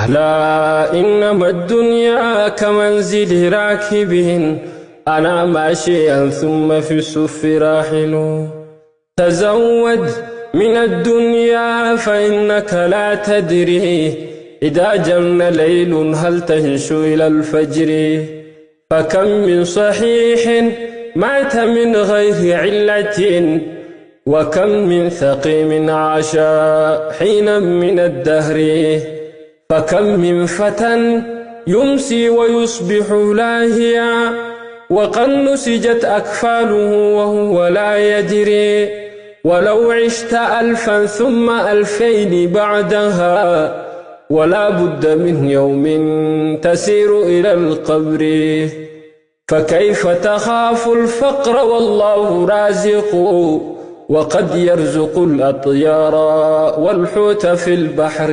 ألا إنما الدنيا كمنزل راكب أنا ماشيا ثم في السف راحل. تزود من الدنيا فإنك لا تدري إذا جن ليل هل تنشو إلى الفجر. فكم من صحيح مات من غير علة وكم من ثقيم عاش حينا من الدهر. فكم من فتى يمسي ويصبح لاهيا وقد نسجت أكفاله وهو لا يدري. ولو عشت 1000 ثم 2000 بعدها ولا بد من يوم تسير إلى القبر. فكيف تخاف الفقر والله رازق وقد يرزق الأطيار والحوت في البحر.